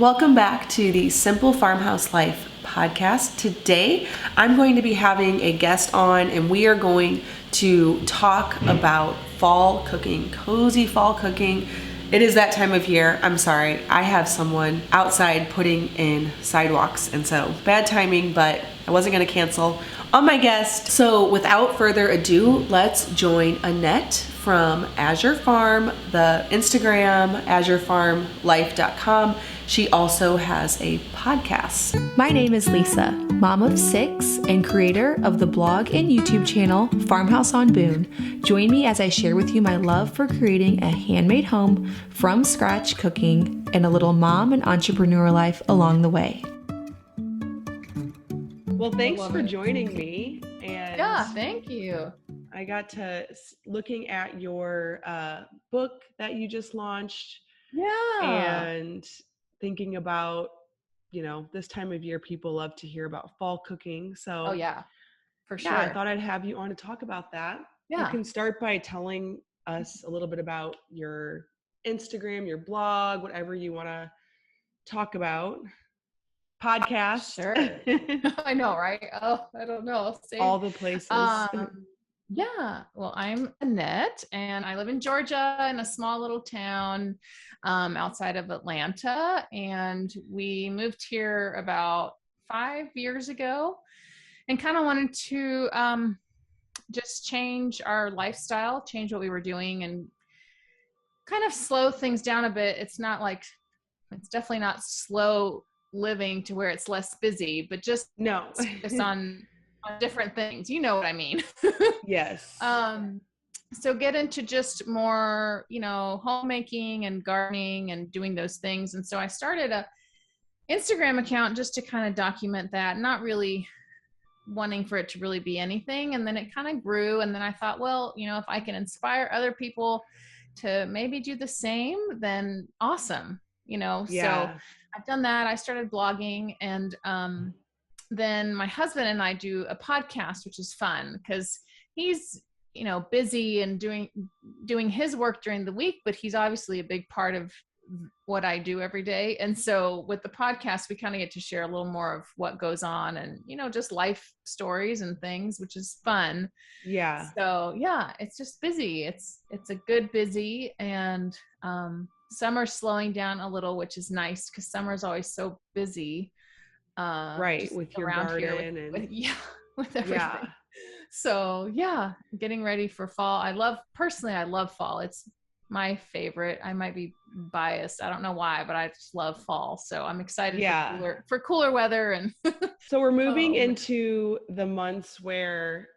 Welcome back to the Simple Farmhouse Life podcast. Today, I'm going to be having a guest on, and we are going to talk about fall cooking, cozy fall cooking. It is that time of year. I'm sorry, I have someone outside putting in sidewalks, and so bad timing, but I wasn't going to cancel on my guest. So without further ado, let's join Annette from Azure Farm, the Instagram, azurefarmlife.com. She also has a podcast. My name is Lisa, mom of 6 and creator of the blog and YouTube channel Farmhouse on Boone. Join me as I share with you my love for creating a handmade home from scratch cooking and a little mom and entrepreneur life along the way. Well, thanks for joining me. And yeah, thank you. I got to looking at your book that you just launched. Yeah. And thinking about, this time of year, people love to hear about fall cooking. So, oh yeah, for sure. Yeah, I thought I'd have you on to talk about that. Yeah. You can start by telling us a little bit about your Instagram, your blog, whatever you want to talk about. Podcast. Sure. I know, right? Oh, I don't know. Same. All the places. Yeah. Well, I'm Annette, and I live in Georgia in a small little town outside of Atlanta. And we moved here about 5 years ago and kind of wanted to just change our lifestyle, change what we were doing, and kind of slow things down a bit. It's definitely not slow living to where it's less busy, but just focus on different things. You know what I mean? Yes. So get into just more, homemaking and gardening and doing those things. And so I started a Instagram account just to kind of document that, not really wanting for it to really be anything. And then it kind of grew. And then I thought, well, if I can inspire other people to maybe do the same, then awesome. Yeah. So I've done that. I started blogging, and then my husband and I do a podcast, which is fun because he's, busy and doing his work during the week, but he's obviously a big part of what I do every day. And so with the podcast, we kind of get to share a little more of what goes on and, just life stories and things, which is fun. Yeah. So yeah, it's just busy. It's a good busy, and summer's slowing down a little, which is nice because summer's always so busy. Right. With your garden with everything. Yeah. So yeah, getting ready for fall. I love fall. It's my favorite. I might be biased. I don't know why, but I just love fall. So I'm excited for cooler weather. And so we're moving into the months where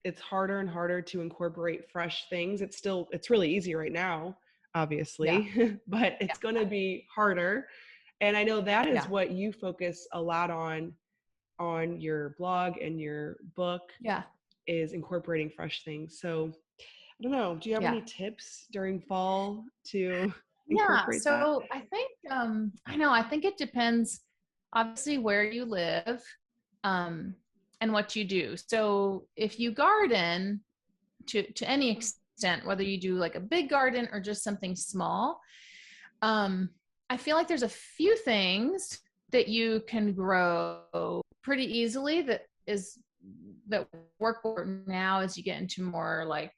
it's harder and harder to incorporate fresh things. It's really easy right now, obviously, but it's going to be harder. And I know that is what you focus a lot on your blog and your book. Yeah. Is incorporating fresh things. So I don't know. Do you have any tips during fall to incorporate that? So I think, I think it depends obviously where you live, and what you do. So if you garden to any extent, whether you do like a big garden or just something small, I feel like there's a few things that you can grow pretty easily that work now as you get into more like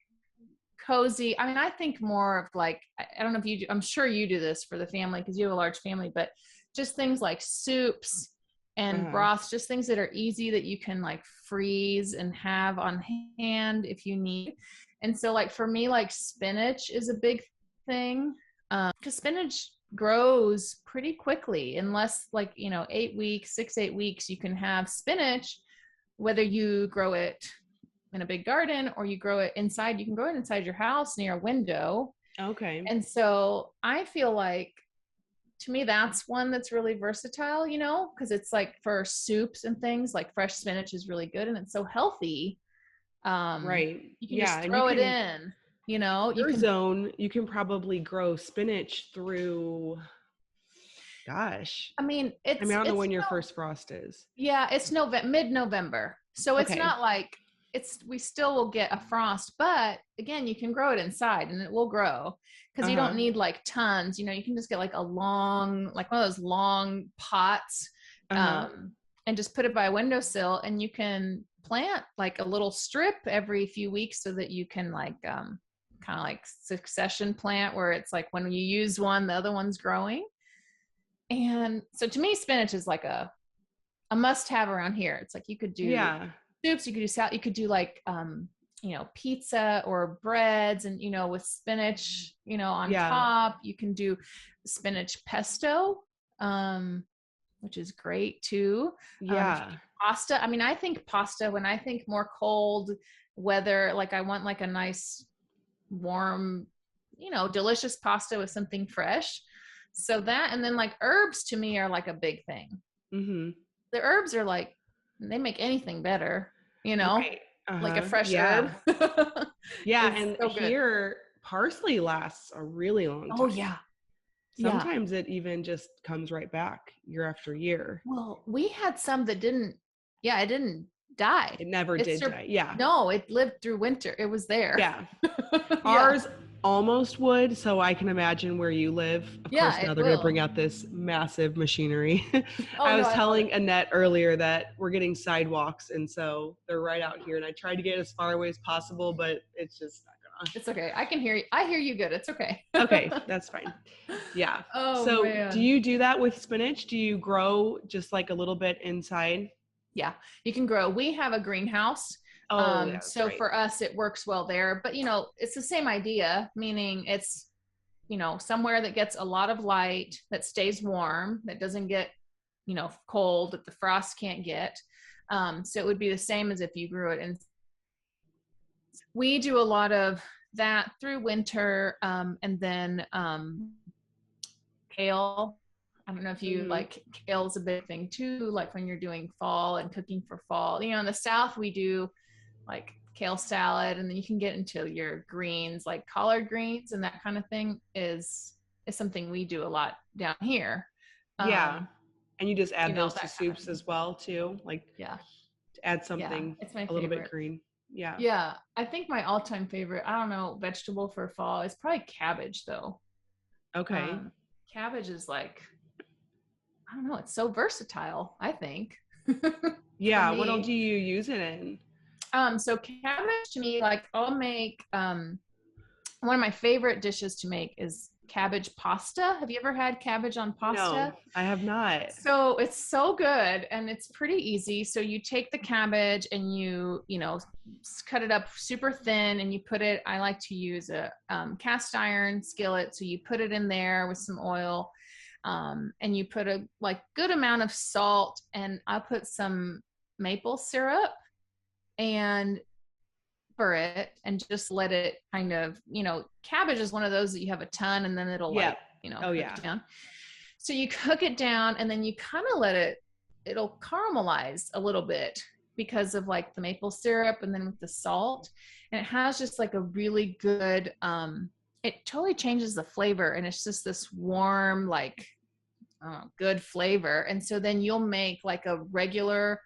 cozy. I mean, I think more of like, I don't know if you do, I'm sure you do this for the family because you have a large family, but just things like soups and broths, just things that are easy that you can like freeze and have on hand if you need. And so like for me, like spinach is a big thing, because spinach grows pretty quickly in less like 8 weeks, 6-8 weeks. You can have spinach whether you grow it in a big garden or you grow it inside. You can grow it inside your house near a window. Okay. And so I feel like, to me, that's one that's really versatile, because it's like for soups and things, like fresh spinach is really good and it's so healthy. Right. You can just throw it in, you can probably grow spinach through, gosh. I don't know when your first frost is. Yeah, it's mid-November. So it's not like we still will get a frost, but again, you can grow it inside and it will grow because you don't need like tons, you know, you can just get like like one of those long pots, and just put it by a windowsill, and you can plant like a little strip every few weeks so that you can like, kind of like succession plant where it's like when you use one, the other one's growing. And so to me, spinach is like a must have around here. It's like you could do soups, you could do salad, you could do like, you know, pizza or breads, and, you know, with spinach, you know, on top. You can do spinach pesto, which is great too. Pasta. I mean, I think pasta, when I think more cold weather, like I want like a nice warm, you know, delicious pasta with something fresh. So that, and then like herbs to me are like a big thing. The herbs are like, they make anything better, you know, like a fresh herb. And so here parsley lasts a really long time. Oh yeah. Sometimes it even just comes right back year after year. Well, we had some that didn't die. It never did die. Yeah. No, it lived through winter. It was there. Yeah. Ours almost would, so I can imagine where you live. Of course, now they're going to bring out this massive machinery. I was telling Annette earlier that we're getting sidewalks, and so they're right out here, and I tried to get as far away as possible, but it's just not gonna. It's okay. I can hear you. I hear you good. It's okay. Okay, that's fine. Yeah. So do you do that with spinach? Do you grow just like a little bit inside? Yeah, you can grow. We have a greenhouse. So for us, it works well there, but you know, it's the same idea, meaning it's, you know, somewhere that gets a lot of light, that stays warm, that doesn't get, you know, cold, that the frost can't get. So it would be the same as if you grew it. And we do a lot of that through winter. And then, kale. I don't know if you like, kale is a big thing too, like when you're doing fall and cooking for fall. You know, in the South, we do like kale salad, and then you can get into your greens, like collard greens and that kind of thing is something we do a lot down here. And you just add those to soups as well too, like to add something it's my a little bit green. I think my all-time favorite, I don't know, vegetable for fall is probably cabbage though. Cabbage is like, I don't know, it's so versatile, I think. What all do you use it in? So cabbage to me, like I'll make, one of my favorite dishes to make is cabbage pasta. Have you ever had cabbage on pasta? No, I have not. So it's so good and it's pretty easy. So you take the cabbage and you know, cut it up super thin, and you put it, I like to use a cast iron skillet. So you put it in there with some oil, and you put a like good amount of salt, and I'll put some maple syrup and for it, and just let it kind of, you know, cabbage is one of those that you have a ton and then it'll like, you know, cook it down. So you cook it down and then you kind of let it'll caramelize a little bit because of like the maple syrup and then with the salt, and it has just like a really good, it totally changes the flavor, and it's just this warm, like good flavor. And so then you'll make like a regular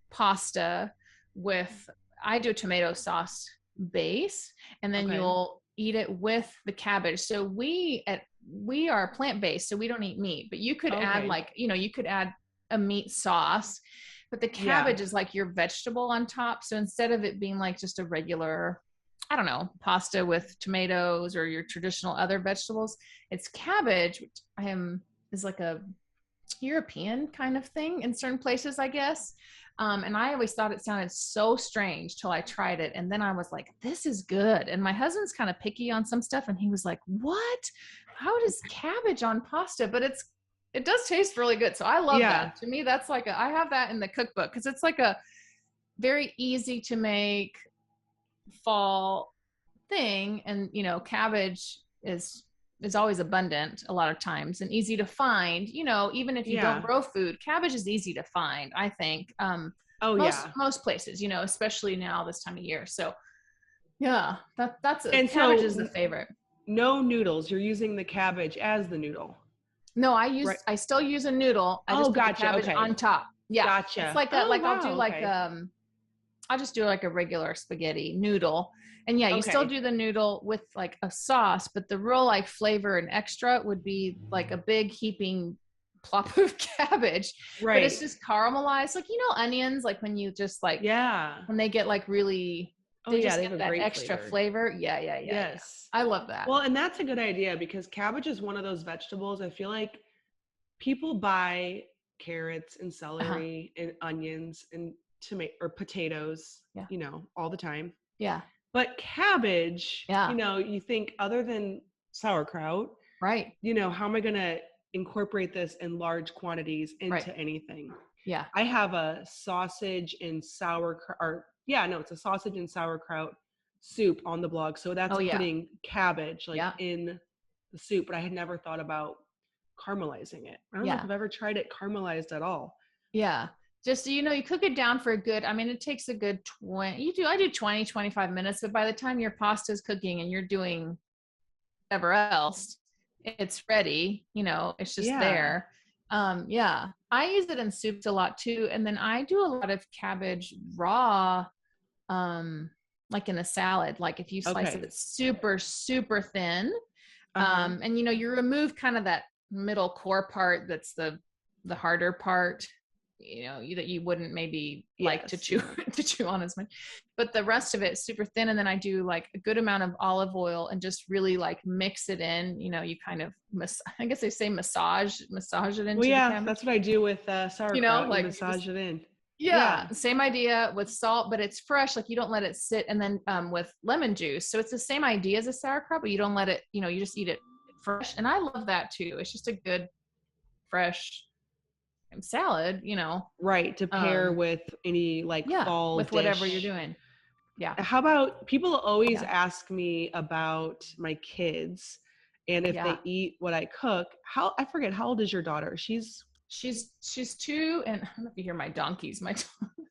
pasta with, I do a tomato sauce base, and then you'll eat it with the cabbage. So we are plant-based, so we don't eat meat, but you could add like, you know, you could add a meat sauce, but the cabbage is like your vegetable on top. So instead of it being like just a regular, I don't know, pasta with tomatoes or your traditional other vegetables, it's cabbage, which is like a European kind of thing in certain places, I guess. And I always thought it sounded so strange till I tried it. And then I was like, this is good. And my husband's kind of picky on some stuff. And he was like, what? How does cabbage on pasta? But it does taste really good. So I love that. To me, that's like I have that in the cookbook because it's like a very easy to make fall thing. And, you know, cabbage is always abundant a lot of times and easy to find, you know, even if you don't grow food, cabbage is easy to find, I think. Most places, you know, especially now this time of year. So that's it. Cabbage is the favorite. No noodles. You're using the cabbage as the noodle. No, I still use a noodle. I just put the cabbage on top. Yeah. Gotcha. It's like I'll do like, I I'll just do like a regular spaghetti noodle. And yeah, you still do the noodle with like a sauce, but the real like flavor and extra would be like a big heaping plop of cabbage. Right. But it's just caramelized. Like, onions, like when you just like, when they get like really, they just get that extra flavor. Yeah. Yes. I love that. Well, and that's a good idea because cabbage is one of those vegetables. I feel like people buy carrots and celery and onions and tomato or potatoes, all the time. Yeah. But cabbage, you think other than sauerkraut, right? How am I going to incorporate this in large quantities into anything? Yeah. I have a sausage and sauerkraut, it's a sausage and sauerkraut soup on the blog. So that's putting cabbage in the soup, but I had never thought about caramelizing it. I don't know if I've ever tried it caramelized at all. Yeah. Just, you cook it down for a good, it takes a good I do 20, 25 minutes, but by the time your pasta is cooking and you're doing whatever else, it's ready, it's just there. I use it in soups a lot too. And then I do a lot of cabbage raw, like in a salad, like if you slice it super, super thin, and you remove kind of that middle core part. That's the harder part, that you wouldn't maybe like to chew on as much, but the rest of it is super thin. And then I do like a good amount of olive oil and just really like mix it in, you kind of, I guess they say massage it into the cabbage. That's what I do with sauerkraut, like massage it in. Yeah. Same idea with salt, but it's fresh. Like you don't let it sit. And then with lemon juice. So it's the same idea as a sauerkraut, but you don't let it, you just eat it fresh. And I love that too. It's just a good fresh salad, right, to pair with any like fall with dish. Whatever you're doing. How about, people always ask me about my kids and if they eat what I cook. I forget, how old is your daughter? She's 2, and I don't know if you hear my donkeys. I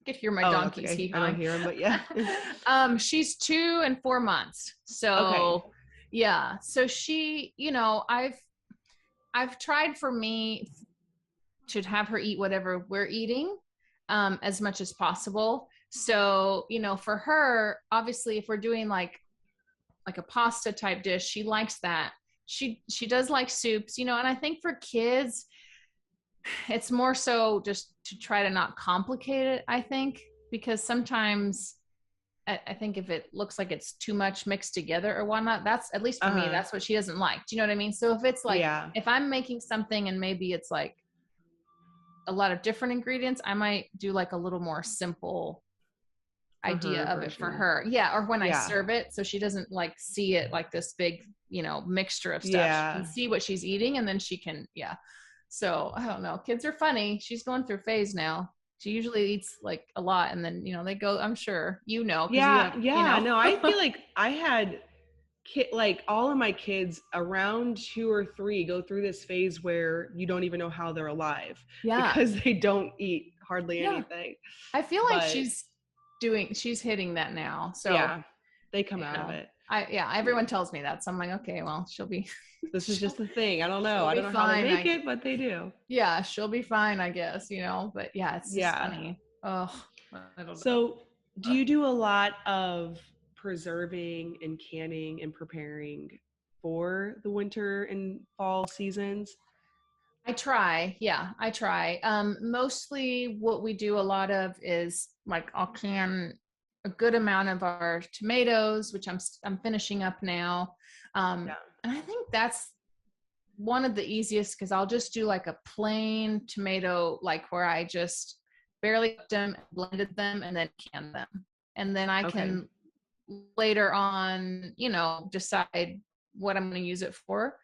could hear my donkeys. Okay. I don't hear them, but she's 2 and 4 months. So so she, I've tried for me to have her eat whatever we're eating, as much as possible. So, for her, obviously, if we're doing like a pasta type dish, she likes that. She does like soups, and I think for kids, it's more so just to try to not complicate it, I think, because sometimes I think if it looks like it's too much mixed together or whatnot, that's, at least for me, that's what she doesn't like. Do you know what I mean? So if it's like, if I'm making something and maybe it's like a lot of different ingredients, I might do like a little more simple idea of it for her. Or when I serve it, so she doesn't like see it like this big, mixture of stuff. She can see what she's eating, and then she can, So I don't know. Kids are funny. She's going through a phase now. She usually eats like a lot, and then, they go, I'm sure, No, I feel like I had like all of my kids around 2 or 3 go through this phase where you don't even know how they're alive because they don't eat hardly anything. I feel like she's hitting that now. So they come out of it. Everyone tells me that. So I'm like, okay, well, she'll be, this is just the thing. I don't know. I don't know how they make it, but they do. Yeah. She'll be fine, I guess, but it's just funny. Oh, I don't know. So do you do a lot of preserving and canning and preparing for the winter and fall seasons? I try. I try. Mostly what we do a lot of is like, I'll can a good amount of our tomatoes, which I'm finishing up now. And I think that's one of the easiest, because I'll just do like a plain tomato, like where I just barely cooked them, blended them, and then canned them. And then I can later on, decide what I'm going to use it for,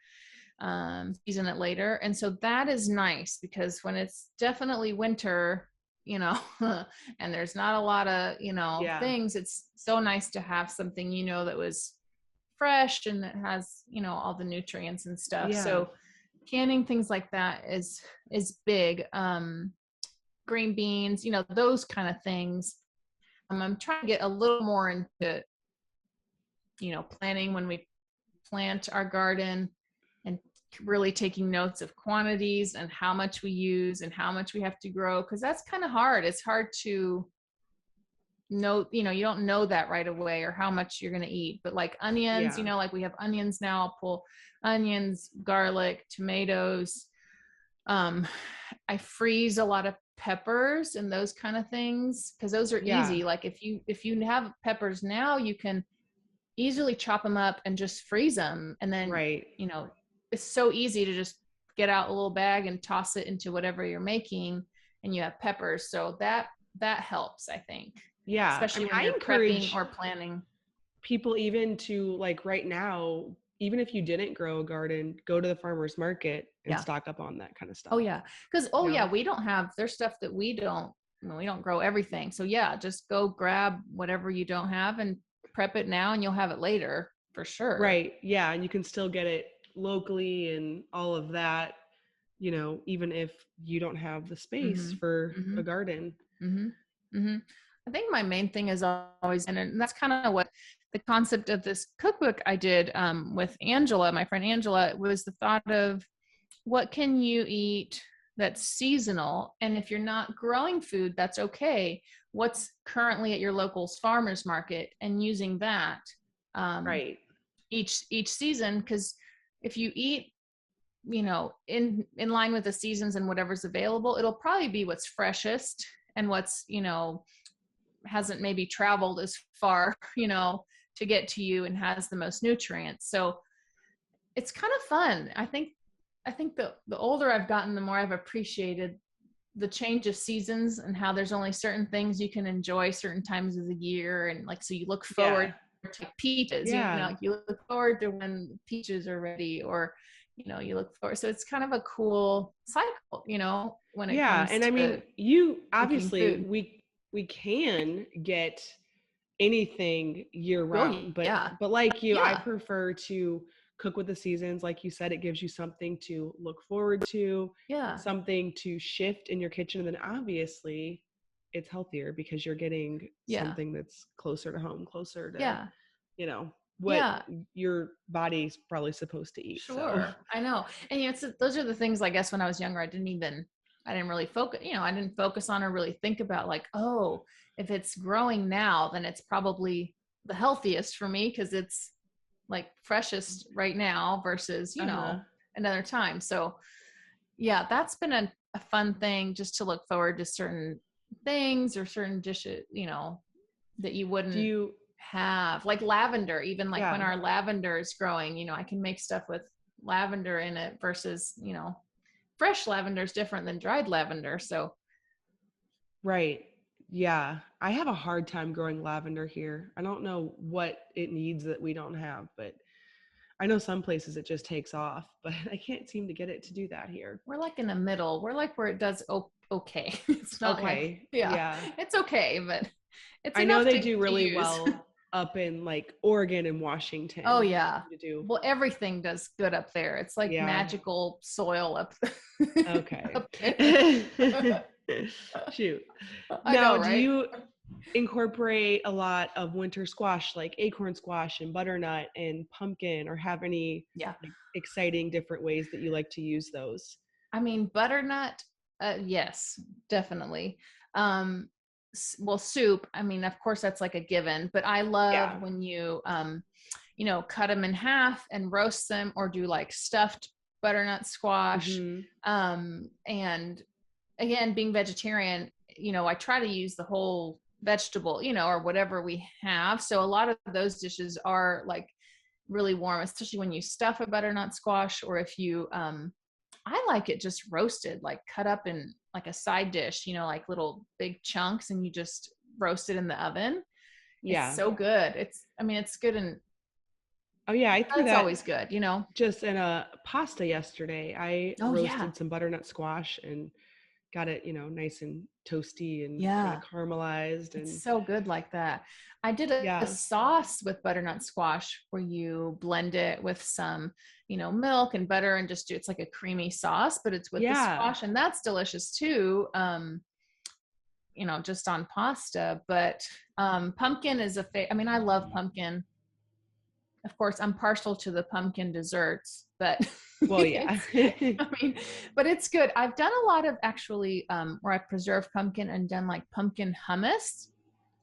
season it later. And so that is nice, because when it's definitely winter, and there's not a lot of, things, it's so nice to have something, that was fresh and that has, all the nutrients and stuff. So canning things like that is big. Green beans, those kind of things. I'm trying to get a little more into, planning when we plant our garden, and really taking notes of quantities and how much we use and how much we have to grow, because that's kind of hard. It's hard to you don't know that right away or how much you're going to eat. But like onions, Yeah. like we have onions now. I'll pull onions, garlic, tomatoes. I freeze a lot of peppers and those kind of things because those are Yeah. easy. Like if you have peppers now, you can easily chop them up and just freeze them. And then, Right. it's so easy to just get out a little bag and toss it into whatever you're making, and you have peppers. So that helps, I think, Yeah. I especially mean, when I you're prepping encourage or planning. people even to, like, right now, even if you didn't grow a garden, go to the farmer's market and Yeah. stock up on that kind of stuff. Oh yeah. Because You know? we don't have, there's stuff that we don't grow everything. So yeah, just go grab whatever you don't have and prep it now, and you'll have it later for sure. Right. Yeah. And you can still get it locally and all of that, even if you don't have the space for Mm-hmm. a garden. Mm-hmm. Mm-hmm. I think my main thing is always, and that's kind of what the concept of this cookbook I did with Angela, my friend Angela, was the thought of what can you eat that's seasonal, and if you're not growing food, that's okay. What's currently at your local's farmers market, and using that Right. each season, because if you eat in line with the seasons and whatever's available, it'll probably be what's freshest and what's hasn't maybe traveled as far to get to you and has the most nutrients. So it's kind of fun. I think the older I've gotten, the more I've appreciated the change of seasons and how there's only certain things you can enjoy certain times of the year. And like, so you look forward to peaches, Yeah. you look forward to when peaches are ready, or, you look forward. So it's kind of a cool cycle, when it Yeah. comes And I mean, to you cooking obviously, food. we can get anything year Oh round, but yeah. like you, I Yeah. prefer to cook with the seasons. Like you said, it gives you something to look forward to, Yeah. something to shift in your kitchen. And then obviously it's healthier because you're getting Yeah. something that's closer to home, closer to, Yeah. what Yeah. your body's probably supposed to eat. So Sure. I know. And those are the things, I guess, when I was younger, I didn't really focus, I didn't focus on or really think about like, oh, if it's growing now, then it's probably the healthiest for me because it's like freshest right now versus, uh-huh. another time. So yeah, that's been a fun thing, just to look forward to certain things or certain dishes, that you Do wouldn't you have, like lavender. Even like when yeah. our lavender is growing, I can make stuff with lavender in it versus, fresh lavender is different than dried lavender. So Right. Yeah. I have a hard time growing lavender here. I don't know what it needs that we don't have, but I know some places it just takes off, but I can't seem to get it to do that here. we're like in the middle. We're like where it does okay. It's not like, Okay. yeah, Yeah. it's okay, but it's I know enough they to do really use. well up in like Oregon and Washington. Oh They yeah. seem to do. Well, everything does good up there. It's like Yeah. magical soil up, Okay. up there. Shoot. I know, Now, do right? you incorporate a lot of winter squash like acorn squash and butternut and pumpkin, or have any Yeah. like exciting different ways that you like to use those? I mean, butternut, yes, definitely. Well, soup, I mean, of course, that's like a given, but I love Yeah. when you, cut them in half and roast them, or do like stuffed butternut squash. Hmm. And again, being vegetarian, I try to use the whole vegetable, or whatever we have. So a lot of those dishes are like really warm, especially when you stuff a butternut squash, or if you, I like it just roasted, like cut up in like a side dish, like little big chunks, and you just roast it in the oven. It's Yeah. so good. It's good, and Oh yeah, I threw that's that always good, just in a pasta yesterday. I Oh yeah. roasted some butternut squash and got it, nice and toasty and kind of Yeah. caramelized. It's And so good like that. I did a yeah. sauce with butternut squash where you blend it with some, milk and butter, and just do, it's like a creamy sauce, but it's with the Yeah. squash, and that's delicious too. Just on pasta. But pumpkin is I love pumpkin. Of course, I'm partial to the pumpkin desserts, but Well, yeah. I mean, but it's good. I've done a lot of actually where I preserve pumpkin and done like pumpkin hummus.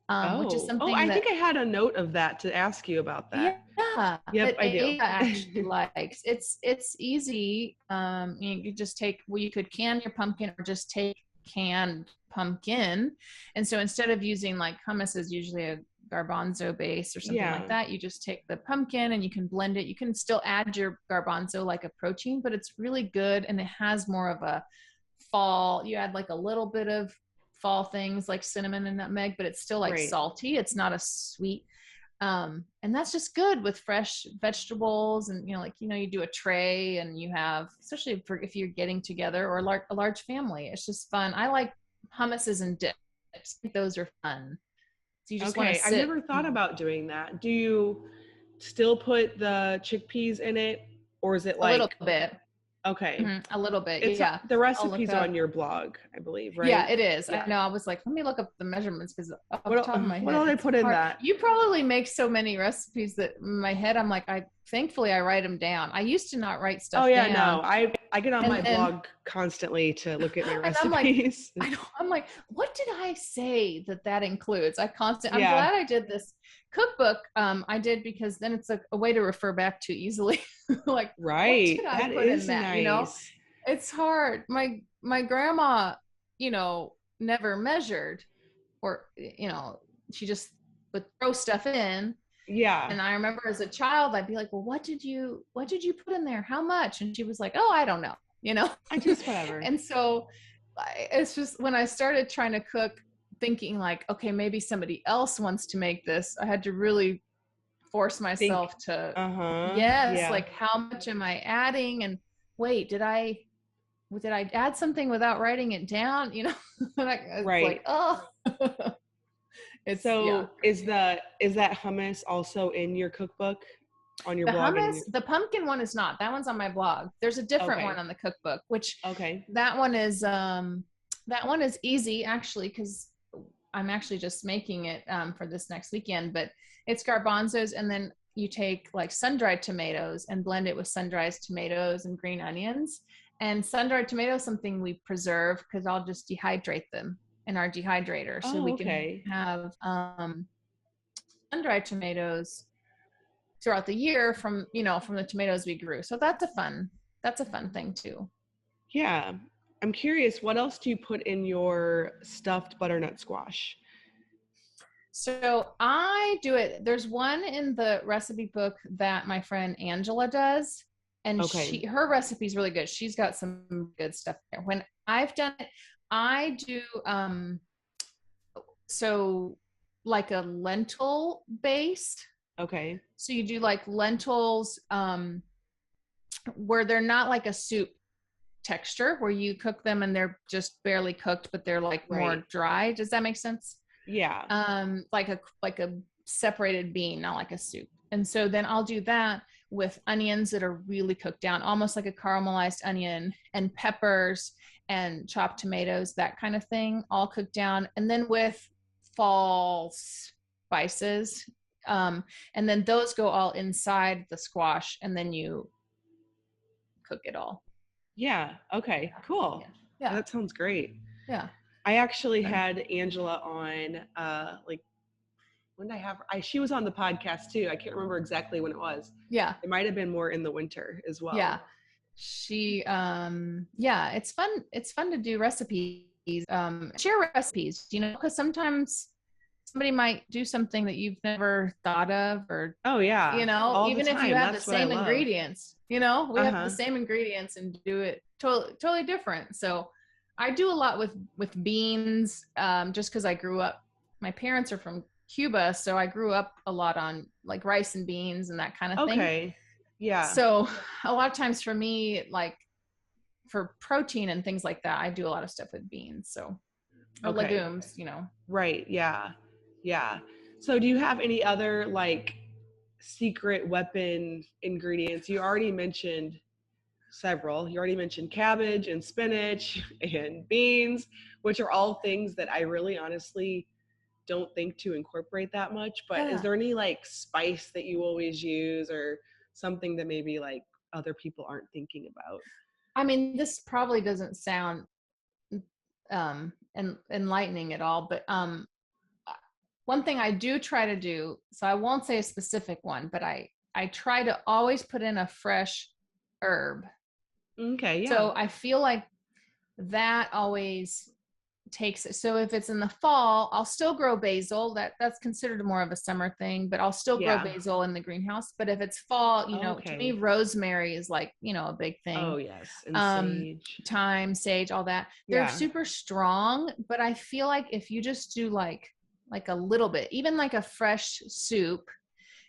which is something I that, think I had a note of that to ask you about that. yeah, Yep, that I do. Ava actually likes. It's easy. You just take, well, you could can your pumpkin or just take canned pumpkin. And so instead of using, like, hummus is usually a garbanzo base or something like Yeah, that, you just take the pumpkin and you can blend it. You can still add your garbanzo like a protein, but it's really good, and it has more of a fall. You add like a little bit of fall things like cinnamon and nutmeg, but it's still like right. salty. It's not a sweet. And that's just good with fresh vegetables. And, you do a tray and you have, especially for if you're getting together or a large family, it's just fun. I like hummuses and dips. I think those are fun. So you just want to Okay, I've sit. never thought about doing that. Do you still put the chickpeas in it, or is it A little like, okay. okay, A little bit, it's yeah. the I'll look recipe's up. on your blog, I believe, Yeah, right? it is. I Yeah. know. I was like, let me look up the measurements, because off the What top of my what head, all they it's put in hard. that? You probably make so many recipes that in my head, I'm like, thankfully I write them down. I used to not write Oh stuff yeah, down. no. I get on And my then, blog constantly to look at my and I'm like, recipes. I'm like, what did I say that includes? I'm Yeah, glad I did this cookbook. I did, because then it's a way to refer back to easily. Like, what right. did I That put in is that? nice. It's hard. My grandma, never measured, or, she just would throw stuff in. Yeah, And I remember as a child, I'd be like, well, what did you put in there? How much? And she was like, oh, I don't know, I just whatever. And so it's just when I started trying to cook, thinking like, okay, maybe somebody else wants to make this, I had to really force Think, myself to, uh-huh. yes, Yeah, like, how much am I adding? And wait, did I add something without writing it down? It's right. like, oh, it's, yeah. So is that hummus also in your cookbook on your The blog and hummus, the pumpkin one is not. That one's on my blog. There's a different one okay. on the cookbook, which Okay. that one is easy, actually, because I'm actually just making it for this next weekend. But it's garbanzos, and then you take like sun-dried tomatoes and blend it with sun-dried tomatoes and green onions. And sun-dried tomatoes, something we preserve, because I'll just dehydrate them in our dehydrator, so Oh, we can okay. have sun-dried tomatoes throughout the year from the tomatoes we grew. So that's a fun thing too. Yeah. I'm curious, what else do you put in your stuffed butternut squash? So I do it. There's one in the recipe book that my friend Angela does, and Okay. her recipe is really good. She's got some good stuff there. When I've done it, I do so like a lentil base. Okay. So you do like lentils where they're not like a soup texture, where you cook them and they're just barely cooked, but they're like Right. more dry. Does that make sense? Yeah. Like a separated bean, not like a soup. And so then I'll do that with onions that are really cooked down, almost like a caramelized onion, and peppers and chopped tomatoes, that kind of thing, all cooked down. And then with fall spices. And then those go all inside the squash, and then you cook it all. Yeah. Okay. Cool. Yeah. Yeah. That sounds great. Yeah. I actually had Angela on like when did I have her? She was on the podcast too. I can't remember exactly when it was. Yeah. It might have been more in the winter as well. Yeah. Yeah, it's fun. It's fun to do recipes, share recipes, because sometimes somebody might do something that you've never thought of, or, Oh yeah. All the even if you time. have the That's what I same love. ingredients, we have the Uh-huh. same ingredients and do it totally different. So I do a lot with beans, just because I grew up, my parents are from Cuba, so I grew up a lot on like rice and beans and that kind of thing. Okay. Yeah. So a lot of times for me, like for protein and things like that, I do a lot of stuff with beans. So, or Okay. legumes. Right. Yeah. Yeah. So do you have any other like secret weapon ingredients? You already mentioned several. You already mentioned cabbage and spinach and beans, which are all things that I really honestly don't think to incorporate that much. But is Yeah. there any like spice that you always use, or something that maybe like other people aren't thinking about? I mean, this probably doesn't sound enlightening at all, but one thing I do try to do, so I won't say a specific one, but I try to always put in a fresh herb. Okay, yeah. So I feel like that always takes it. So if it's in the fall, I'll still grow basil. That's considered more of a summer thing, but I'll still grow Yeah. basil in the greenhouse. But if it's fall, to me, Okay. rosemary is like, a big Oh, thing. yes. And sage. Thyme, sage, all that. They're Yeah. super strong, but I feel like if you just do like a little bit, even like a fresh soup,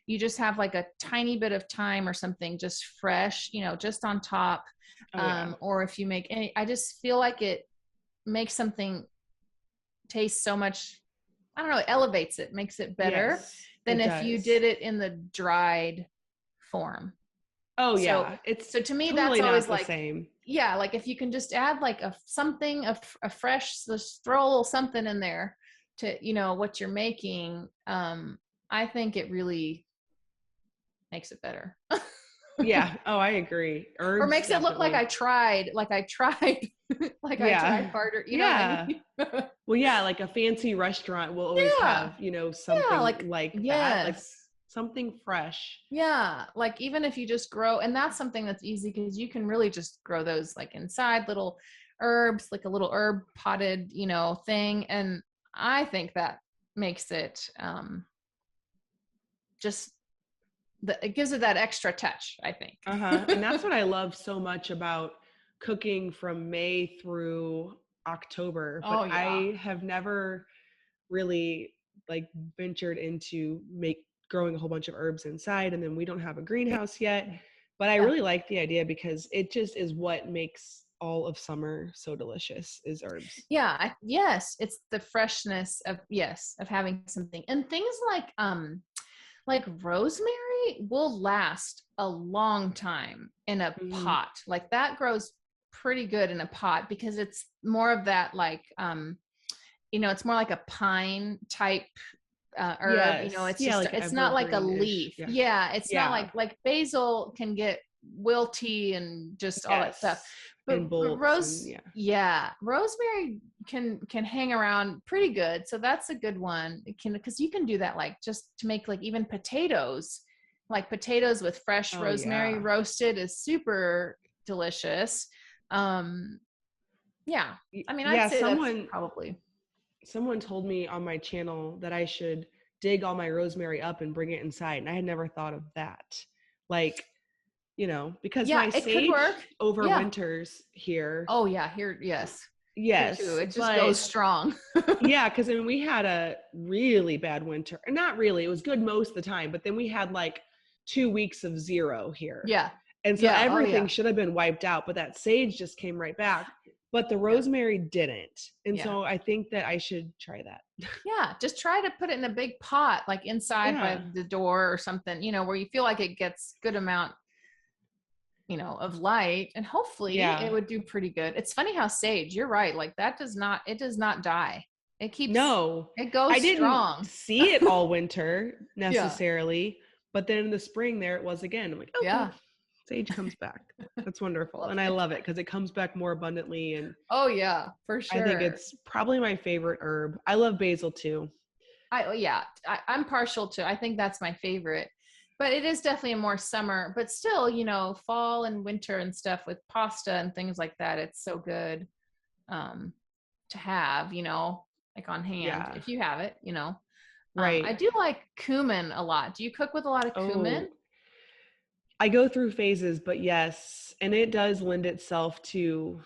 you just have like a tiny bit of thyme or something just fresh, just on top. Oh, yeah. Or if you make any, I just feel like it makes something taste so much, I don't know, it elevates it, makes it better Yes, than it if you does. did it in the dried form. Oh, So, yeah. It's so to me, that's totally always not the like, same. yeah, like if you can just add like a fresh, just throw a little something in there to, what you're making. I think it really makes it better. Yeah. Oh, I agree. Or Herbs makes it look like I definitely. tried, like I tried Yeah. harder, you know what I Yeah. mean? Well, yeah, like a fancy restaurant will always Yeah. have, Yeah, something like like that, like yes. something fresh. Yeah, like even if you just grow, and that's something that's easy because you can really just grow those like inside little herbs, like a little herb potted, thing. And I think that makes it just it gives it that extra touch, I think. Uh-huh. And that's what I love so much about cooking from May through October, but Oh yeah. I have never really like ventured into make growing a whole bunch of herbs inside, and then we don't have a greenhouse yet, but I Yeah. really like the idea because it just is what makes all of summer so delicious is herbs. Yeah, yes, it's the freshness of, yes, of having something. And things like rosemary will last a long time in a Mhm. pot. Like that grows pretty good in a pot because it's more of that like it's more like a pine type herb. Yes, yeah, It's like it's not like a evergreen-ish. leaf. Yeah. Yeah, it's not Yeah. like basil can get wilty and just all that stuff. Yes. But And bolts and yeah. yeah, rosemary can hang around pretty good. So that's a good one. It can, because you can do that like just to make like even potatoes, like potatoes with fresh Oh rosemary yeah. roasted is super delicious. Um, yeah, I mean, I'd Yeah, say that's probably. someone told me on my channel that I should dig all my rosemary up and bring it inside, and I had never thought of that. Like, because Yeah, my it could sage work. Yeah. overwinters here. Oh yeah, here, yes. Here too. Yes, It just but goes strong. yeah, because then we had a really bad winter. Not really, it was good most of the time, but then we had like 2 weeks of zero here. Yeah. And so Yeah. Oh everything yeah. should have been wiped out, but that sage just came right back. But the Yeah. rosemary didn't. And Yeah. so I think that I should try that. Yeah. Just try to put it in a big pot, like inside by Yeah. the door or something, where you feel like it gets good amount, of light, and hopefully it Yeah. would do pretty good. It's funny how sage, you're right. Like that it does not die. It keeps, No, it goes I didn't strong. see it all winter Yeah. necessarily, but then in the spring there it was again. I'm like, okay, Yeah. sage comes back. That's wonderful. Love And I it. love it because it comes back more abundantly. And Oh yeah, for I think sure. it's probably my favorite herb. I love basil too. Yeah, I'm partial to, I think that's my favorite, but it is definitely a more summer, but still, fall and winter and stuff with pasta and things like that. It's so good to have, like on hand Yeah, if you have it, I right. do like cumin a lot. Do you cook with a lot of cumin? Oh, I go through phases, but yes, and it does lend itself to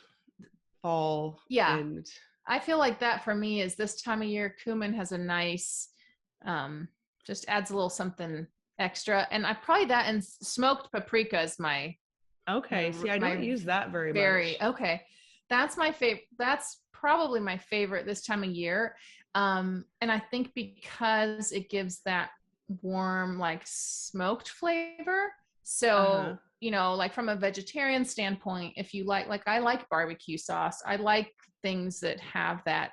fall Yeah, and I feel like that for me is this time of year, cumin has a nice, um, just adds a little something extra. And I probably that and smoked paprika is okay. See, I don't my use that very very much. okay. That's my favorite. That's probably my favorite this time of year. And I think because it gives that warm, like smoked flavor. Uh-huh. So, like from a vegetarian standpoint, if you like I like barbecue sauce. I like things that have that.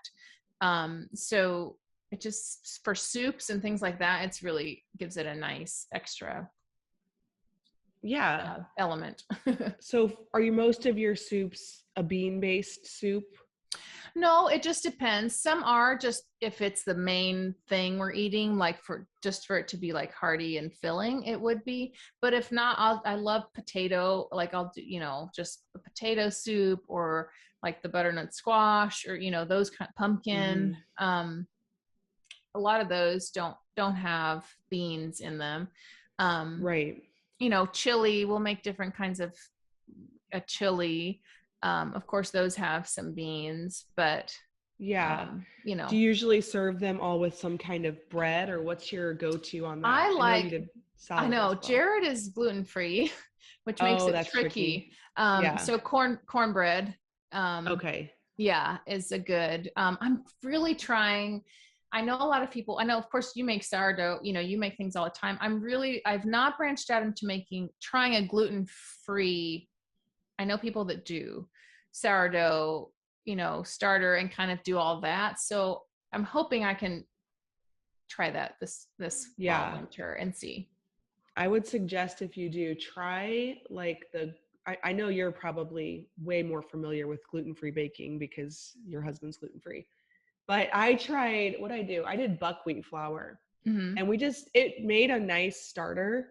So it just for soups and things like that, it's really gives it a nice extra Yeah. element. So are you most of your soups a bean-based soup? No, it just depends. Some are just if it's the main thing we're eating, like for it to be like hearty and filling, it would be. But if not, I love potato. Like I'll do, just a potato soup or like the butternut squash or those kind of pumpkin. A lot of those don't have beans in them. Right. Chili, we'll make different kinds of a chili. Of course, those have some beans, but Yeah. Do you usually serve them all with some kind of bread, or what's your go-to on that? I know Jared is gluten-free, which makes it tricky. So cornbread, okay. Yeah, is a good. I'm really trying. I know a lot of people, I know, of course, you make sourdough, you make things all the time. I've not branched out into trying a gluten-free. I know people that do sourdough, starter and kind of do all that. So I'm hoping I can try that this fall, winter and see. I would suggest if you do try I know you're probably way more familiar with gluten-free baking because your husband's gluten-free. But I tried, I did buckwheat flour, and it made a nice starter,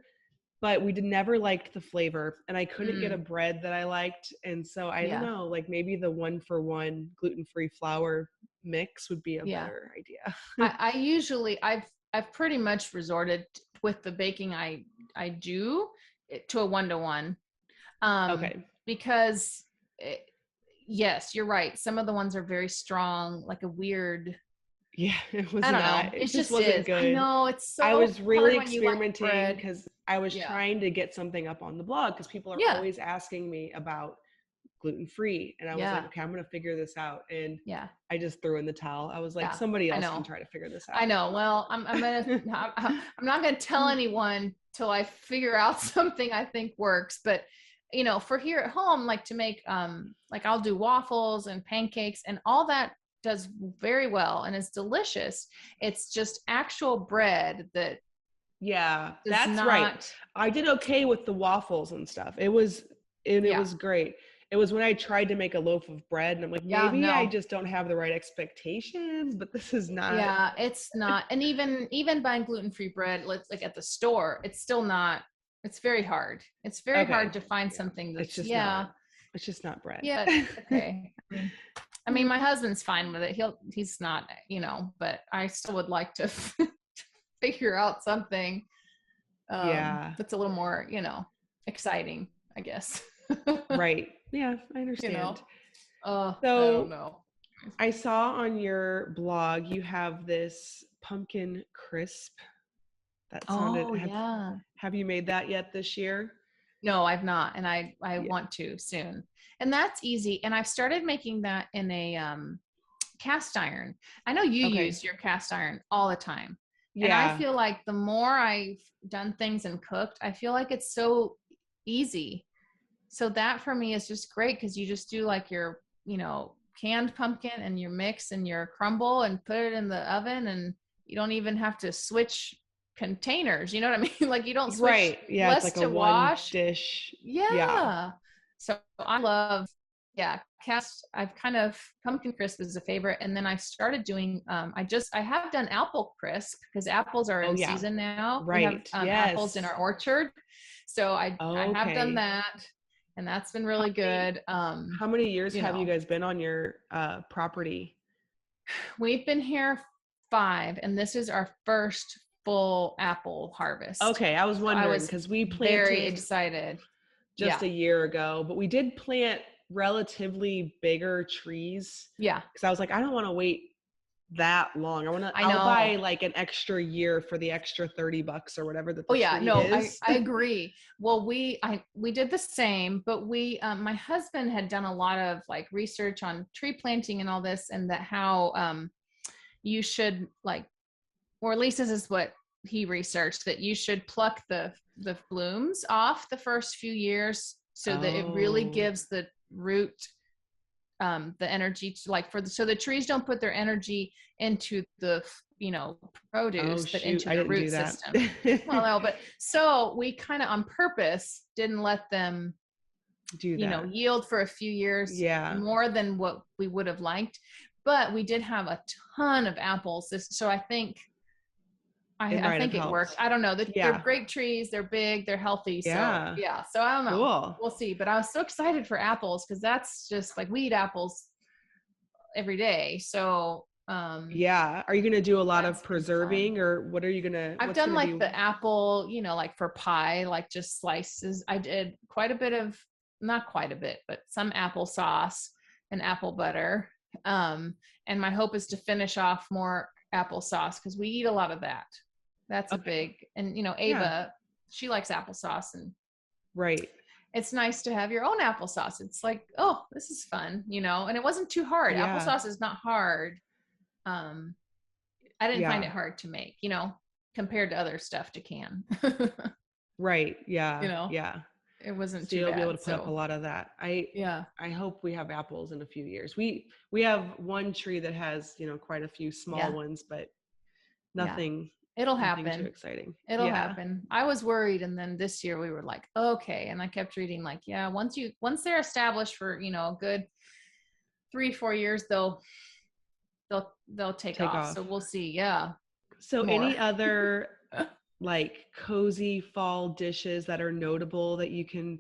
but we never liked the flavor, and I couldn't get a bread that I liked. And so I don't know, like maybe the 1-for-1 gluten-free flour mix would be a better idea. I've pretty much resorted with the baking I do to a 1-to-1. Okay. Because yes, you're right. Some of the ones are very strong, like a weird. Yeah, it was I don't not. know. It just wasn't good. I know, it's so. I was really hard when you like experimenting because I was trying to get something up on the blog because people are always asking me about gluten-free, and I was like, okay, I'm gonna figure this out. And I just threw in the towel. I was like, somebody else can try to figure this out. I know. Well, I'm not gonna tell anyone till I figure out something I think works, but. For here at home, like to make, like I'll do waffles and pancakes and all that does very well and is delicious. It's just actual bread that. Yeah, that's right. I did okay with the waffles and stuff. It was great. It was when I tried to make a loaf of bread and I'm like, maybe I just don't have the right expectations, but this is not. Yeah, it's not. And even buying gluten-free bread, like at the store, it's still not. It's very hard. It's very hard to find something that's it's just not bread. Yeah. Okay. I mean, my husband's fine with it. He's not, but I still would like to figure out something that's a little more, exciting, I guess. Right. Yeah, I understand. So I don't know. I saw on your blog you have this pumpkin crisp. That sounded. Have you made that yet this year? No, I've not, and I want to soon. And that's easy. And I've started making that in a cast iron. I know you use your cast iron all the time. Yeah. And I feel like the more I've done things and cooked, I feel like it's so easy. So that for me is just great because you just do like your, canned pumpkin and your mix and your crumble and put it in the oven, and you don't even have to switch containers, you know what I mean? Like you don't switch less it's like to wash dish. Yeah. So I love pumpkin crisp is a favorite. And then I started doing I have done apple crisp because apples are in season now. Right. We have apples in our orchard. So I have done that, and that's been really good. How many years have you guys been on your property? We've been here 5, and this is our first full apple harvest. Okay, I was wondering because we planted very excited just a year ago, but we did plant relatively bigger trees. Yeah. Because I was like, I don't want to wait that long. I'll buy like an extra year for the extra $30 or whatever that tree is. I agree. Well, we did the same, but my husband had done a lot of like research on tree planting and all this, and that how you should or at least this is what he researched, that you should pluck the blooms off the first few years so that it really gives the root the energy to so the trees don't put their energy into the produce but into the root system. Well, no, but so we kind of on purpose didn't let them do that. yield for a few years more than what we would have liked. But we did have a ton of apples. So I think it worked. I don't know. They're grape trees. They're big. They're healthy. So So I don't know. Cool. We'll see. But I was so excited for apples because that's just like we eat apples every day. So are you gonna do a lot of preserving, or what are you gonna? I've done like the apple, like for pie, like just slices. I did quite a bit of, not quite a bit, but some applesauce and apple butter. And my hope is to finish off more applesauce because we eat a lot of that. That's a big, and Ava, she likes applesauce, and it's nice to have your own applesauce. It's like, oh, this is fun, and it wasn't too hard. Applesauce is not hard. I didn't find it hard to make, compared to other stuff to can. It wasn't too bad. You'll be able to put up a lot of that. I hope we have apples in a few years. We have one tree that has, quite a few small ones, but nothing. It'll happen. Too exciting. It'll happen. I was worried, and then this year we were like, okay, and I kept reading like, once they're established for a good 3-4 years, they'll take off. So we'll see. So any other like cozy fall dishes that are notable that you can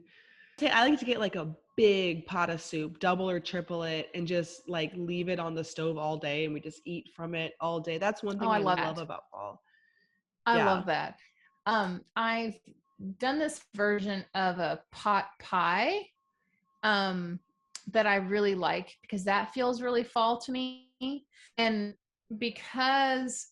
I like to get like a big pot of soup, double or triple it, and just like leave it on the stove all day, and we just eat from it all day. That's one thing I love about fall. I love that. I've done this version of a pot pie that I really like because that feels really fall to me. And because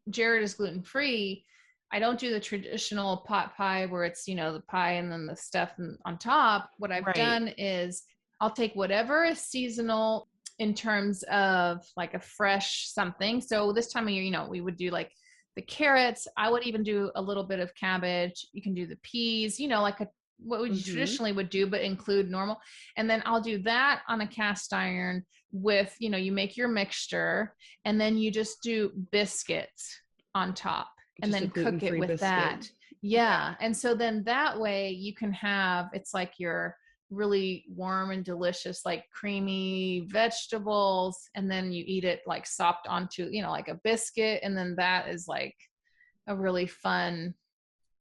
Jared is gluten-free, I don't do the traditional pot pie where it's, the pie and then the stuff on top. What I've done is I'll take whatever is seasonal in terms of like a fresh something. So this time of year, we would do like the carrots. I would even do a little bit of cabbage. You can do the peas, like what we traditionally would do, but include normal. And then I'll do that on a cast iron with, you make your mixture, and then you just do biscuits on top and then cook it with that. Yeah. And so then that way you can have, it's like your really warm and delicious, like creamy vegetables. And then you eat it like sopped onto, like a biscuit. And then that is like a really fun,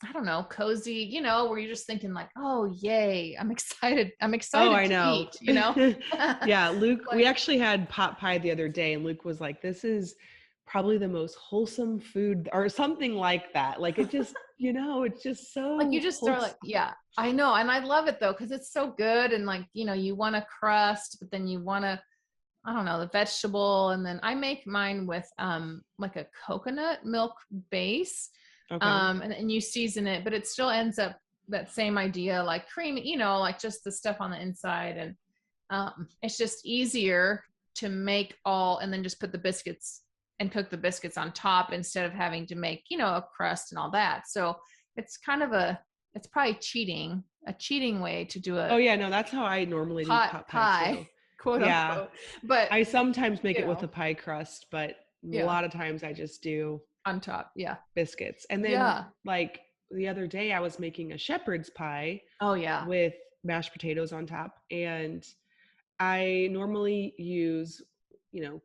I don't know, cozy, where you're just thinking like, oh, yay. I'm excited. To eat, Yeah. Luke, we actually had pot pie the other day, and Luke was like, this is probably the most wholesome food or something like that. Like it just, it's just so like you just wholesome. throw I know. And I love it though, because it's so good. And like, you want a crust, but then you want to, I don't know, the vegetable. And then I make mine with like a coconut milk base. And you season it, but it still ends up that same idea, like creamy, like just the stuff on the inside. And it's just easier to make all, and then just put the biscuits and cook the biscuits on top instead of having to make, a crust and all that. So it's kind of it's probably a cheating way to do it. Oh yeah, no, that's how I normally do pot pie too. Quote unquote. But I sometimes make it with a pie crust, but a lot of times I just do on top, biscuits. And then like the other day I was making a shepherd's pie with mashed potatoes on top, and I normally use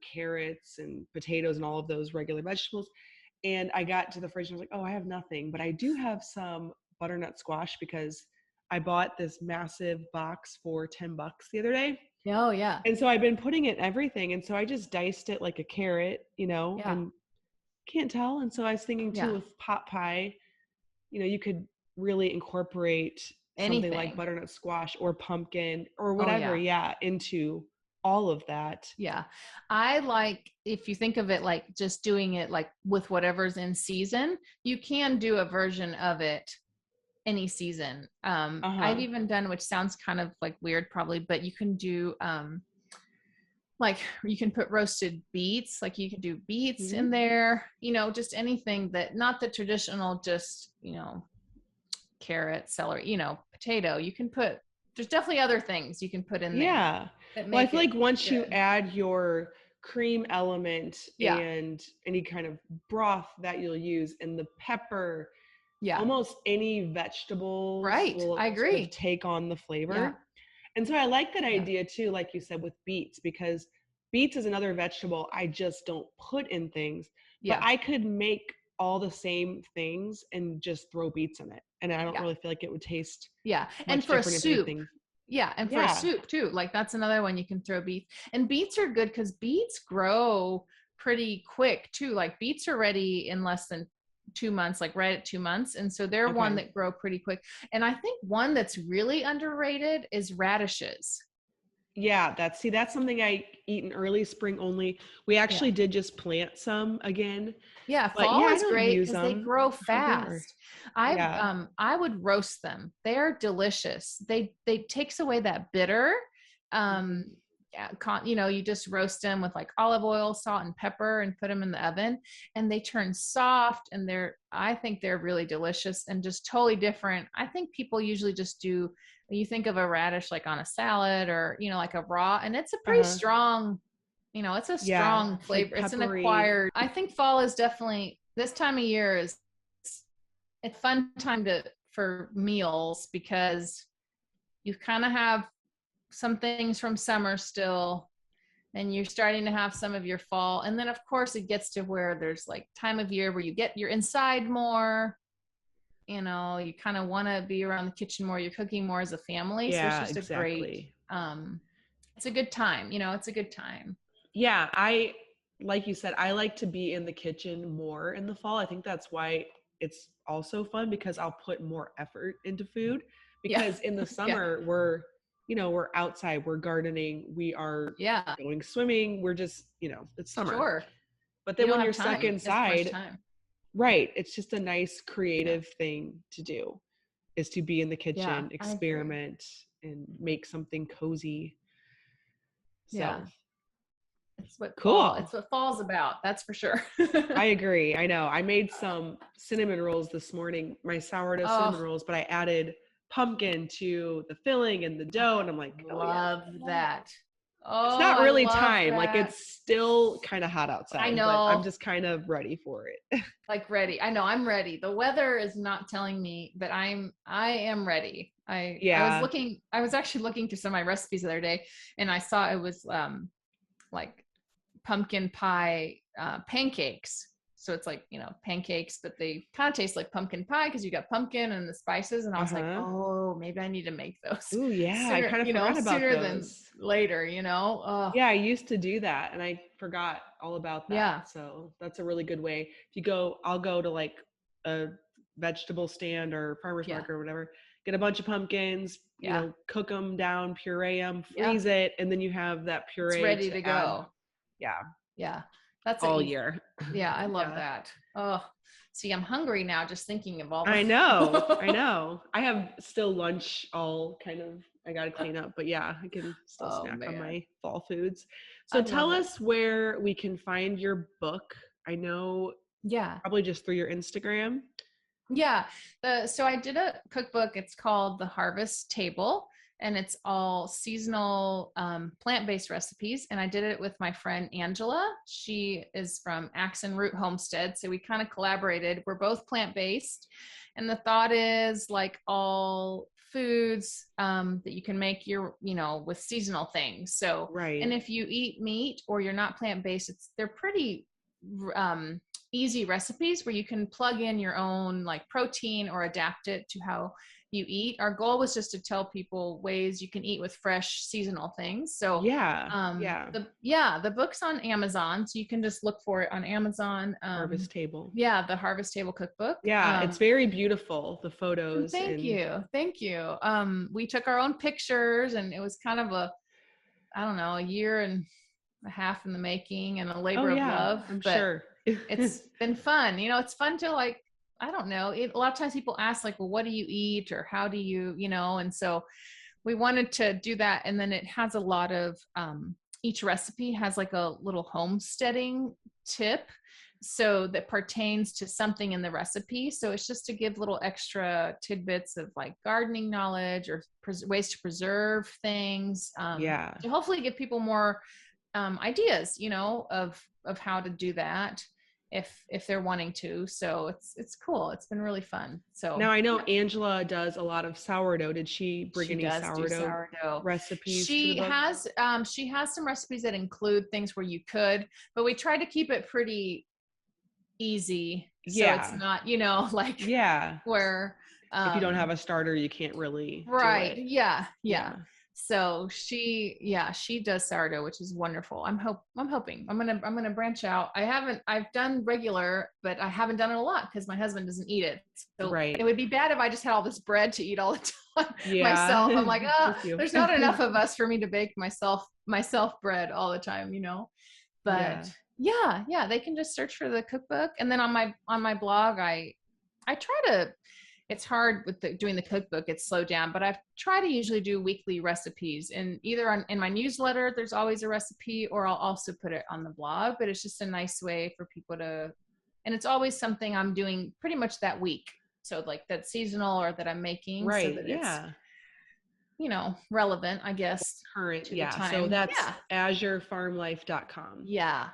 carrots and potatoes and all of those regular vegetables, and I got to the fridge and I was like, oh, I have nothing, but I do have some butternut squash because I bought this massive box for $10 the other day. Oh yeah. And so I've been putting it in everything, and so I just diced it like a carrot, and can't tell. And so I was thinking too, with pot pie, you could really incorporate something like butternut squash or pumpkin or whatever, into all of that. Yeah. I like, if you think of it like just doing it like with whatever's in season, you can do a version of it any season. I've even done, which sounds kind of like weird probably, but you can do like you can put roasted beets, like you can do beets in there, just anything that, not the traditional, just, carrot, celery, potato. You can put, there's definitely other things you can put in there. Yeah. Well, I feel like once you add your cream element and any kind of broth that you'll use, and the pepper Yeah. almost any vegetables Right. will I sort of agree. take on the Yeah. flavor. And so I like that Yeah. idea too, like you said, with beets, because beets is another vegetable I just don't put in things, but Yeah. I could make all the same things and just throw beets in it. And I don't Yeah. really feel like it would taste Yeah. And much for a different if soup. anything. Yeah. And for a Yeah. soup too. Like that's another one you can throw beets. And beets are good because beets grow pretty quick too. Like beets are ready in less than 2 months, like right at 2 months. And so they're one Okay. that grow pretty quick. And I think one that's really underrated is radishes. Yeah, that's something I eat in early spring only. We Yeah. actually did just plant some again, Yeah, but yeah, fall I is don't great use because they them grow for dinner. fast. Yeah. I would roast them. They're delicious. They takes away that bitter. Um Mhm. yeah, you just roast them with like olive oil, salt, and pepper, and put them in the oven, and they turn soft. And I think they're really delicious and just totally different. I think people usually just do. You think of a radish like on a salad or like a raw, and it's a pretty Uh-huh. strong. It's a Yeah, strong it's like flavor. It's an peppery. acquired. I think fall is definitely this time of year is it's fun time for meals because you kind of have some things from summer still, and you're starting to have some of your fall. And then of course it gets to where there's like time of year where you're inside more. You kind of want to be around the kitchen more. You're cooking more as a family, so it's Yeah, just a great. exactly. It's a good time. It's a good time. Yeah, like you said, I like to be in the kitchen more in the fall. I think that's why it's also fun because I'll put more effort into food Yeah. because in the Yeah. summer we're outside, we're gardening, we are Yeah. going swimming, we're just, it's summer. Sure. But You then don't when have you're stuck time as much inside, time. right, it's just a nice Yeah. creative thing to do is to be in the Yeah, kitchen, I agree. experiment and make something cozy. Yeah. So, It's cool. what fall's about. That's for sure. I agree. I know. I made some cinnamon rolls this morning, my sourdough cinnamon Oh, rolls, but I added pumpkin to the filling and the dough. And I'm like, oh yeah, love that. it's Oh, not I really love time. Like that. it's still kind of hot I outside, but I'm know, just kind of ready for it. like ready. I know I'm ready. The weather is not telling me, but I am ready. Yeah. I was actually looking through some of my recipes the other day, and I saw it was like pumpkin pie pancakes. So it's like, pancakes, but they kind of taste like pumpkin pie because you got pumpkin and the spices. And I was like, Uh-huh. oh, maybe I need to make those Ooh, yeah. I sooner, kind of forgot about sooner than those. later, Oh, Yeah, I used to do that and I forgot all about that. yeah. So that's a really good way. If you go, I'll go to like a vegetable stand or farmer's Yeah. market or whatever, get a bunch of pumpkins, Yeah. cook them down, puree them, Yeah. freeze it, and then you have that It's puree ready to to add, go. yeah, Yeah. That's all a, year. yeah, I love Yeah. that. Oh, see, I'm hungry now just thinking of all I know. I the. know. I have still lunch all kind of, I got to clean up, but yeah, I can still Oh snack on man. my fall foods. So I tell love it. us where we can find your book. I know Yeah. probably just through your Instagram. Yeah. So I did a cookbook. It's called The Harvest Table, and it's all seasonal plant-based recipes. And I did it with my friend Angela. She is from Axe and Root Homestead. So we kind of collaborated. We're both plant-based. And the thought is like all foods that you can make with seasonal things. So, and Right. if you eat meat or you're not plant-based, they're pretty um, easy recipes where you can plug in your own like protein or adapt it to how you eat. Our goal was just to tell people ways you can eat with fresh seasonal things. So Yeah. Yeah. the book's on Amazon, so you can just look for it on Amazon. Harvest Table. Yeah, the Harvest Table Cookbook. Yeah, it's very beautiful, the photos Thank and you. Thank you. We took our own pictures, and it was kind of I don't know, a year and a half in the making and a oh labor of yeah, love, I'm but sure. it's been fun. It's fun to like, I don't know. A lot of times people ask like, well, what do you eat or how do you, and so we wanted to do that. And then it has a lot of, each recipe has like a little homesteading tip. So that pertains to something in the recipe. So it's just to give little extra tidbits of like gardening knowledge or ways to preserve things, Yeah. to hopefully give people more ideas, of how to do that. if they're wanting to. So it's cool. It's been really fun. So now I know Angela does a lot of sourdough. Did she bring she any does do sourdough recipes to the She book? has some recipes that include things where you could, but we try to keep it pretty easy. So it's not, like where if you don't have a starter, you can't really right. do it. Yeah. So she does sourdough, which is wonderful. I'm hoping I'm gonna branch out. I've done regular, but I haven't done it a lot because my husband doesn't eat it. So it would be bad if I just had all this bread to eat all the time myself. I'm like, there's not enough of us for me to bake myself bread all the time, But yeah, they can just search for the cookbook, and then on my blog, I try to. It's hard with doing the cookbook. It's slowed down, but I try to usually do weekly recipes, and either in my newsletter, there's always a recipe, or I'll also put it on the blog, but it's just a nice way for people to, and it's always something I'm doing pretty much that week. So like that's seasonal or that I'm making, so that it's, relevant, I guess. Current. To the time. So that's azurefarmlife.com. Yeah.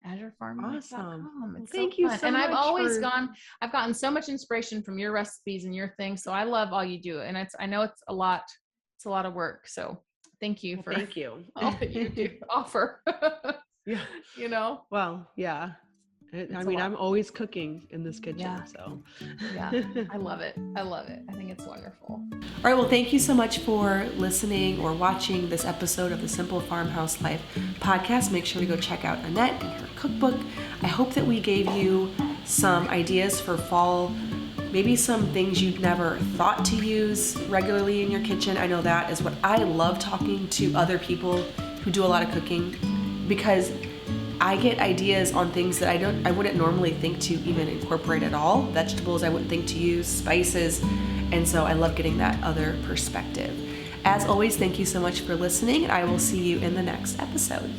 AzureFarm.com. Awesome. It's thank so you fun. so and much. I've gotten so much inspiration from your recipes and your things. So I love all you do. And I know it's a lot of work. So thank you for thank you. all that you do offer. Yeah. Well, yeah. I'm always cooking in this kitchen, so. Yeah, I love it. I think it's wonderful. All right, well, thank you so much for listening or watching this episode of the Simple Farmhouse Life podcast. Make sure to go check out Annette and her cookbook. I hope that we gave you some ideas for fall, maybe some things you've never thought to use regularly in your kitchen. I know that is what I love, talking to other people who do a lot of cooking, because I get ideas on things that I wouldn't normally think to even incorporate at all. Vegetables I wouldn't think to use, spices, and so I love getting that other perspective. As always, thank you so much for listening, and I will see you in the next episode.